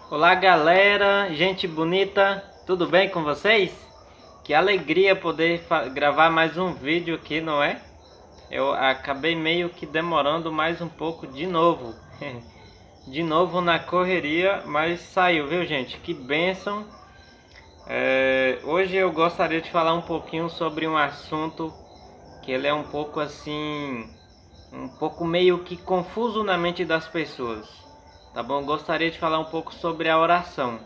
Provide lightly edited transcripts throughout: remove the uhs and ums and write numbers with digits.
Olá galera, gente bonita, tudo bem com vocês? Que alegria poder gravar mais um vídeo aqui, não é? Eu acabei meio que demorando mais um pouco de novo. De novo na correria, mas saiu, viu gente? Que bênção! Hoje eu gostaria de falar um pouquinho sobre um assunto que ele é um pouco assim, um pouco meio que confuso na mente das pessoas. Tá bom? Gostaria de falar um pouco sobre a oração.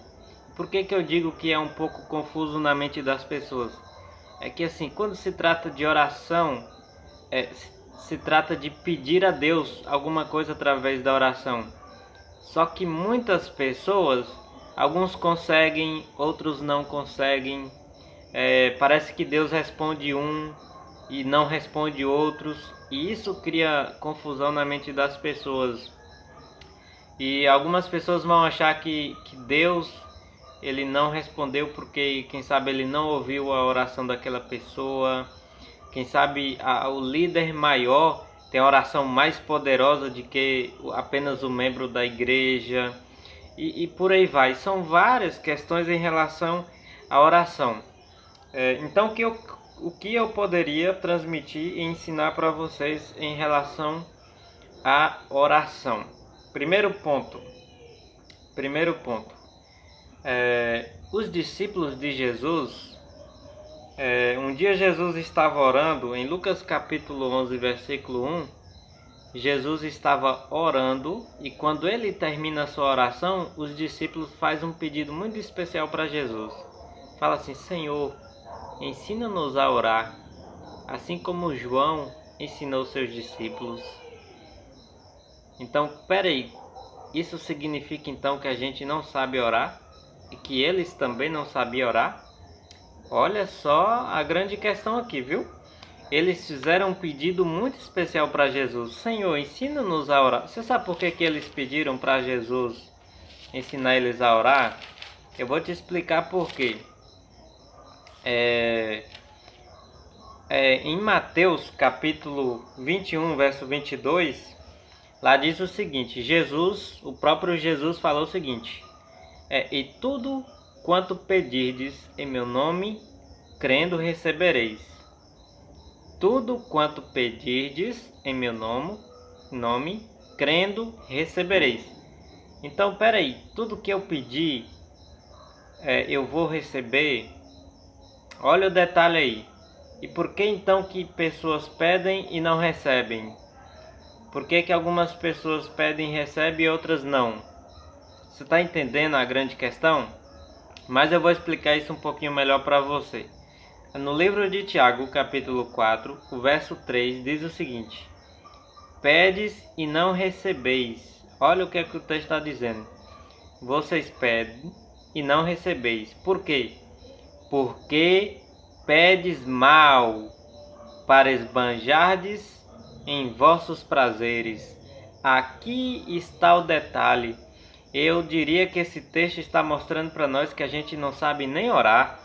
Por que eu digo que é um pouco confuso na mente das pessoas? É que assim, quando se trata de oração, se trata de pedir a Deus alguma coisa através da oração. Só que muitas pessoas, alguns conseguem, outros não conseguem. Parece que Deus responde um e não responde outros. E isso cria confusão na mente das pessoas. E algumas pessoas vão achar que Deus ele não respondeu porque quem sabe ele não ouviu a oração daquela pessoa. Quem sabe o líder maior tem a oração mais poderosa do que apenas o membro da igreja. E por aí vai. São várias questões em relação à oração. Então o que eu poderia transmitir e ensinar para vocês em relação à oração? Primeiro ponto. Os discípulos de Jesus, um dia Jesus estava orando, em Lucas capítulo 11, versículo 1, Jesus estava orando e quando ele termina a sua oração, os discípulos fazem um pedido muito especial para Jesus. Fala assim: Senhor, ensina-nos a orar, assim como João ensinou seus discípulos. Então, peraí, isso significa então que a gente não sabe orar? E que eles também não sabiam orar? Olha só a grande questão aqui, viu? Eles fizeram um pedido muito especial para Jesus. Senhor, ensina-nos a orar. Você sabe por que eles pediram para Jesus ensinar eles a orar? Eu vou te explicar por quê. Em Mateus capítulo 21, verso 22, lá diz o seguinte: o próprio Jesus falou o seguinte: E tudo quanto pedirdes em meu nome, crendo recebereis. Tudo quanto pedirdes em meu nome, crendo recebereis. Então, peraí, tudo que eu pedir, eu vou receber? Olha o detalhe aí. E por que então que pessoas pedem e não recebem? Por que algumas pessoas pedem e recebem e outras não? Você está entendendo a grande questão? Mas eu vou explicar isso um pouquinho melhor para você. No livro de Tiago, capítulo 4, o verso 3, diz o seguinte: Pedes e não recebeis. Olha o que o texto está dizendo. Vocês pedem e não recebeis. Por quê? Porque pedes mal, para esbanjardes em vossos prazeres. Aqui está o detalhe. Eu diria que esse texto está mostrando para nós que a gente não sabe nem orar,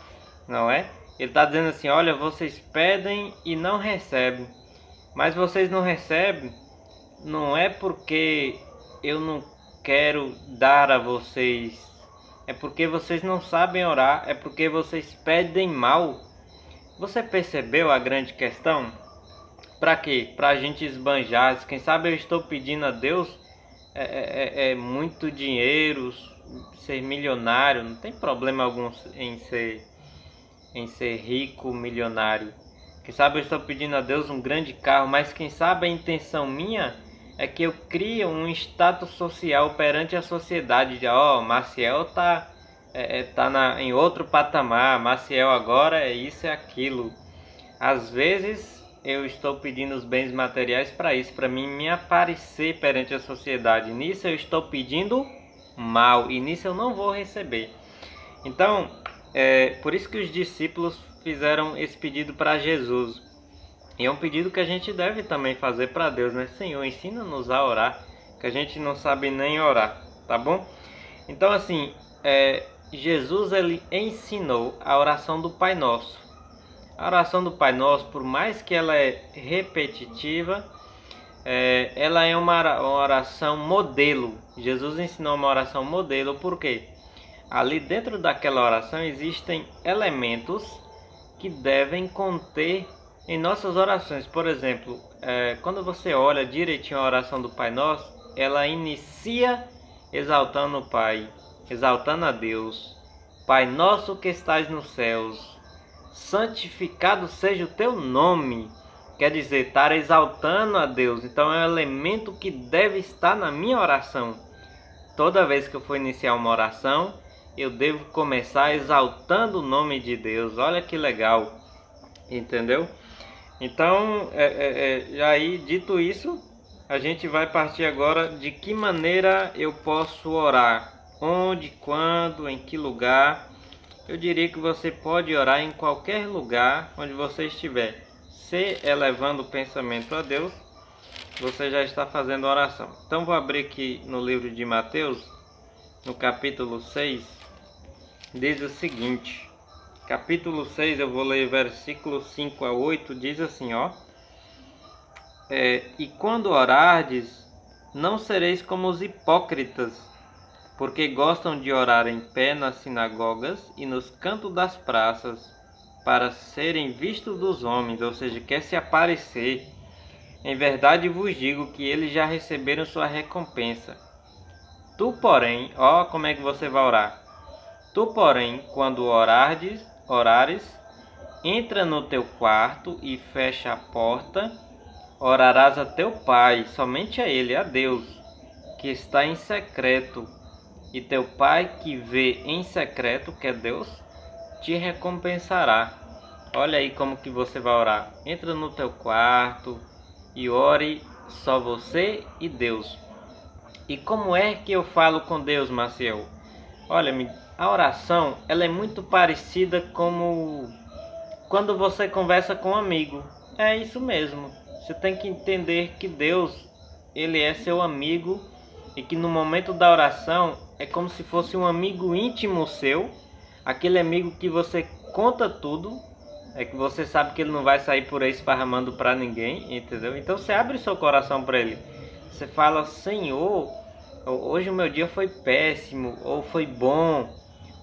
não é? Ele está dizendo assim: olha, vocês pedem e não recebem. Mas vocês não recebem, não é porque eu não quero dar a vocês. É porque vocês não sabem orar, é porque vocês pedem mal. Você percebeu a grande questão? Para quê? Para a gente esbanjar. Quem sabe eu estou pedindo a Deus muito dinheiro, ser milionário. Não tem problema algum em ser rico, milionário. Quem sabe eu estou pedindo a Deus um grande carro, mas quem sabe a intenção minha é que eu crie um status social perante a sociedade. Maciel tá em outro patamar, Maciel agora é isso e aquilo. Às vezes eu estou pedindo os bens materiais para isso, para mim me aparecer perante a sociedade. Nisso eu estou pedindo mal e nisso eu não vou receber. Então, por isso que os discípulos fizeram esse pedido para Jesus. E é um pedido que a gente deve também fazer para Deus, né? Senhor, ensina-nos a orar, que a gente não sabe nem orar, tá bom? Então, assim, Jesus ele ensinou a oração do Pai Nosso. A oração do Pai Nosso, por mais que ela é repetitiva, ela é uma oração modelo. Jesus ensinou uma oração modelo, por quê? Ali dentro daquela oração existem elementos que devem conter em nossas orações. Por exemplo, quando você olha direitinho a oração do Pai Nosso, ela inicia exaltando o Pai, exaltando a Deus. Pai nosso que estais nos céus, santificado seja o teu nome. Quer dizer, estar exaltando a Deus. Então é um elemento que deve estar na minha oração. Toda vez que eu for iniciar uma oração, eu devo começar exaltando o nome de Deus. Olha que legal, entendeu? Então, aí dito isso, a gente vai partir agora de que maneira eu posso orar. Onde, quando, em que lugar. Eu diria que você pode orar em qualquer lugar onde você estiver. Se elevando o pensamento a Deus, você já está fazendo oração. Então vou abrir aqui no livro de Mateus, no capítulo 6, diz o seguinte. Capítulo 6, eu vou ler versículos 5 a 8, diz assim, ó. E quando orardes, não sereis como os hipócritas, porque gostam de orar em pé nas sinagogas e nos cantos das praças, para serem vistos dos homens, ou seja, quer se aparecer. Em verdade vos digo que eles já receberam sua recompensa. Tu, porém, ó, como é que você vai orar? Tu, porém, quando orares, entra no teu quarto e fecha a porta, orarás a teu Pai, somente a Ele, a Deus, que está em secreto, e teu Pai que vê em secreto, que é Deus, te recompensará. Olha aí como que você vai orar. Entra no teu quarto e ore só você e Deus. E como é que eu falo com Deus, Maciel? Olha, a oração ela é muito parecida como quando você conversa com um amigo. É isso mesmo. Você tem que entender que Deus, Ele é seu amigo e que no momento da oração é como se fosse um amigo íntimo seu, aquele amigo que você conta tudo, que você sabe que ele não vai sair por aí esparramando para ninguém, entendeu? Então você abre seu coração para Ele. Você fala, Senhor, hoje o meu dia foi péssimo ou foi bom.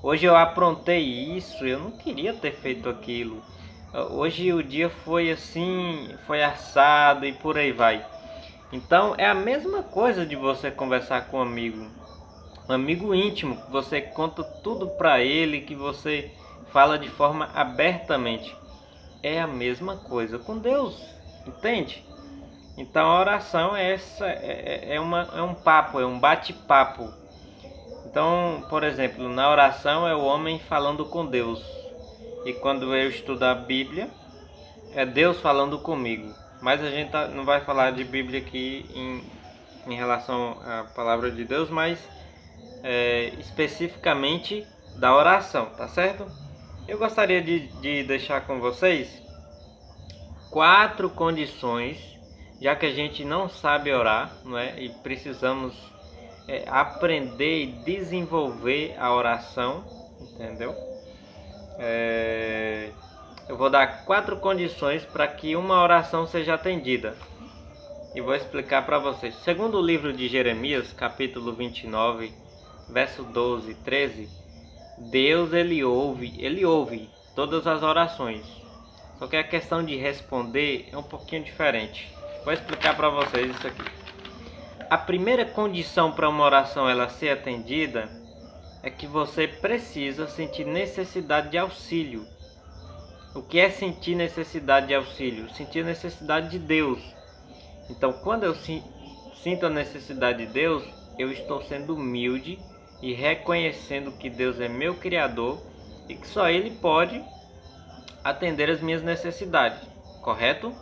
Hoje eu aprontei isso, eu não queria ter feito aquilo. Hoje o dia foi assim, foi assado e por aí vai. Então é a mesma coisa de você conversar com um amigo íntimo, que você conta tudo para ele, que você fala de forma abertamente. É a mesma coisa com Deus, entende? Então a oração é essa, é um papo, é um bate-papo. Então, por exemplo, na oração é o homem falando com Deus. E quando eu estudo a Bíblia, é Deus falando comigo. Mas a gente não vai falar de Bíblia aqui em relação à palavra de Deus, mas especificamente da oração, tá certo? Eu gostaria de deixar com vocês 4 condições, já que a gente não sabe orar, não é? E precisamos aprender e desenvolver a oração, entendeu? Eu vou dar 4 condições para que uma oração seja atendida. E vou explicar para vocês. Segundo o livro de Jeremias, capítulo 29, verso 12 e 13, Deus ele ouve todas as orações. Só que a questão de responder é um pouquinho diferente. Vou explicar para vocês isso aqui. A primeira condição para uma oração ela ser atendida é que você precisa sentir necessidade de auxílio. O que é sentir necessidade de auxílio? Sentir necessidade de Deus. Então, quando eu sinto a necessidade de Deus, eu estou sendo humilde e reconhecendo que Deus é meu Criador e que só Ele pode atender as minhas necessidades. Correto?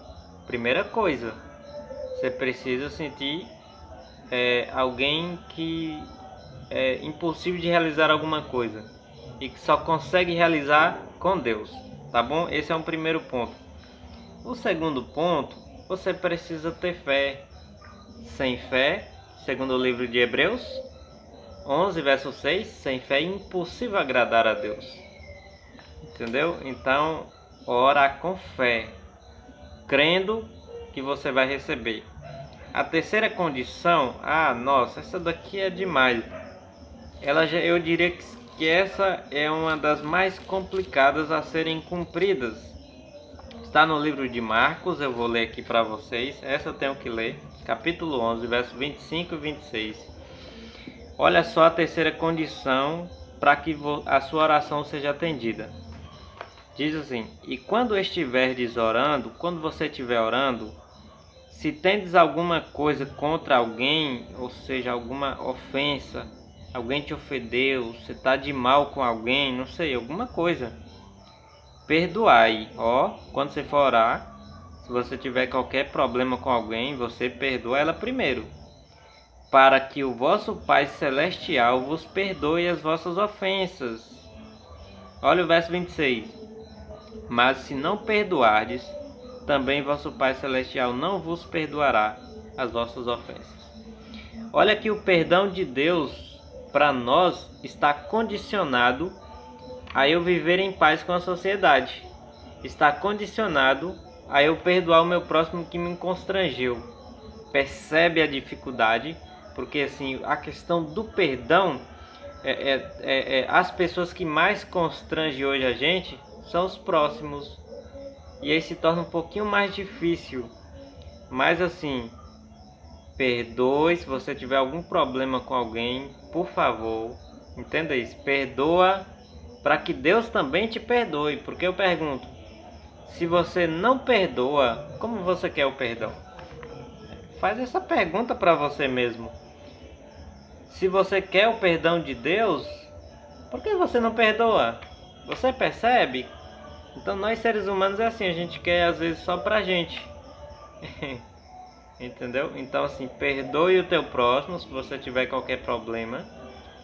Primeira coisa, você precisa sentir alguém que é impossível de realizar alguma coisa e que só consegue realizar com Deus, tá bom? Esse é um primeiro ponto. O segundo ponto, você precisa ter fé. Sem fé, segundo o livro de Hebreus 11, verso 6, sem fé é impossível agradar a Deus. Entendeu? Então, ora com fé, crendo que você vai receber. A terceira condição, nossa, essa daqui é demais. Eu diria que essa é uma das mais complicadas a serem cumpridas. Está no livro de Marcos, eu vou ler aqui para vocês. Essa eu tenho que ler, capítulo 11, verso 25 e 26. Olha só a terceira condição para que a sua oração seja atendida. Diz assim: e quando estiverdes orando, quando você estiver orando, se tendes alguma coisa contra alguém, ou seja, alguma ofensa, alguém te ofendeu, você está de mal com alguém, não sei, alguma coisa, perdoai. Quando você for orar, se você tiver qualquer problema com alguém, você perdoa ela primeiro, para que o vosso Pai Celestial vos perdoe as vossas ofensas. Olha o verso 26. Mas se não perdoardes, também vosso Pai Celestial não vos perdoará as vossas ofensas. Olha que o perdão de Deus para nós está condicionado a eu viver em paz com a sociedade. Está condicionado a eu perdoar o meu próximo que me constrangeu. Percebe a dificuldade? Porque assim, a questão do perdão, as pessoas que mais constrangem hoje a gente são os próximos. E aí se torna um pouquinho mais difícil. Mas assim, perdoe. Se você tiver algum problema com alguém, por favor, entenda isso. Perdoa para que Deus também te perdoe. Porque eu pergunto, se você não perdoa, como você quer o perdão? Faz essa pergunta para você mesmo. Se você quer o perdão de Deus, por que você não perdoa? Você percebe? Então nós seres humanos é assim, a gente quer às vezes só pra gente. Entendeu? Então assim, perdoe o teu próximo se você tiver qualquer problema,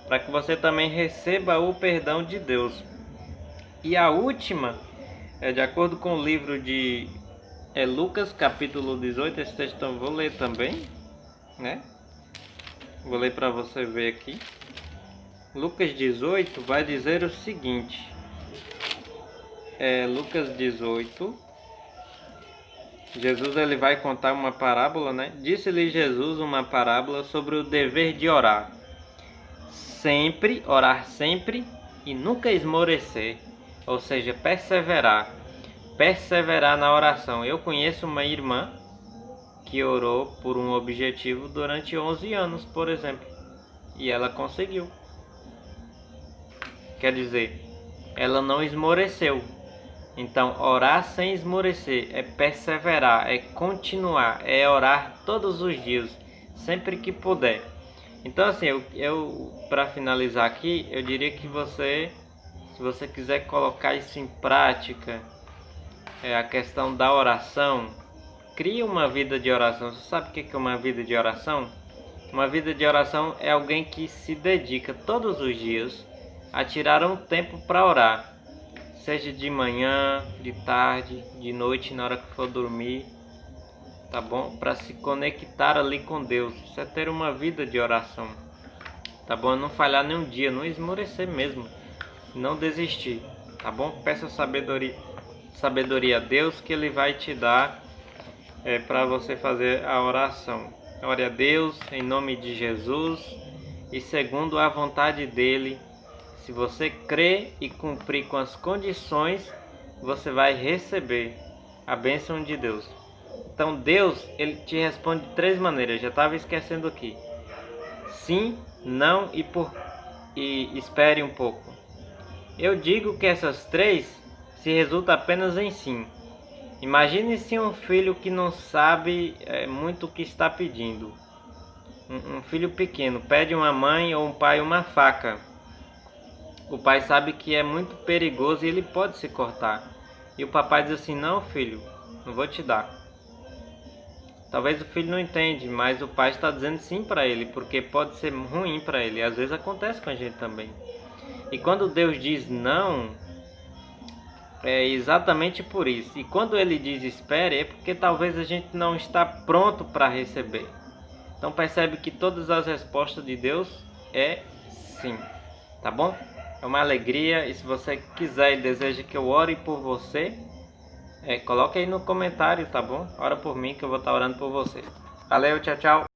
para que você também receba o perdão de Deus. E a última, de acordo com o livro de Lucas, capítulo 18, esse texto eu vou ler também, né? Vou ler para você ver aqui. Lucas 18 vai dizer o seguinte. Lucas 18. Jesus ele vai contar uma parábola, né? Disse-lhe Jesus uma parábola sobre o dever de orar. Orar sempre e nunca esmorecer. Ou seja, perseverar. Perseverar na oração. Eu conheço uma irmã que orou por um objetivo durante 11 anos, por exemplo. E ela conseguiu. Quer dizer, ela não esmoreceu. Então, orar sem esmorecer é perseverar, é continuar, é orar todos os dias, sempre que puder. Então, assim, eu para finalizar aqui, eu diria que se você quiser colocar isso em prática, a questão da oração, crie uma vida de oração. Você sabe o que é uma vida de oração? Uma vida de oração é alguém que se dedica todos os dias a tirar um tempo para orar. Seja de manhã, de tarde, de noite, na hora que for dormir, tá bom? Para se conectar ali com Deus. Isso é ter uma vida de oração, tá bom? Não falhar nenhum dia, não esmorecer mesmo, não desistir, tá bom? Peça sabedoria a Deus que Ele vai te dar para você fazer a oração. Ore a Deus em nome de Jesus e segundo a vontade dEle. Se você crer e cumprir com as condições, você vai receber a bênção de Deus. Então Deus, Ele te responde de 3 maneiras. Eu já estava esquecendo aqui. Sim, não e espere um pouco. Eu digo que essas 3 se resultam apenas em sim. Imagine se um filho que não sabe muito o que está pedindo. Um filho pequeno pede uma mãe ou um pai uma faca. O pai sabe que é muito perigoso e ele pode se cortar. E o papai diz assim, não filho, não vou te dar. Talvez o filho não entende, mas o pai está dizendo sim para ele, porque pode ser ruim para ele. Às vezes acontece com a gente também. E quando Deus diz não, é exatamente por isso. E quando Ele diz espere, é porque talvez a gente não está pronto para receber. Então percebe que todas as respostas de Deus é sim, tá bom? É uma alegria. E se você quiser e deseja que eu ore por você, coloque aí no comentário, tá bom? Ora por mim que eu vou estar orando por você. Valeu, tchau, tchau.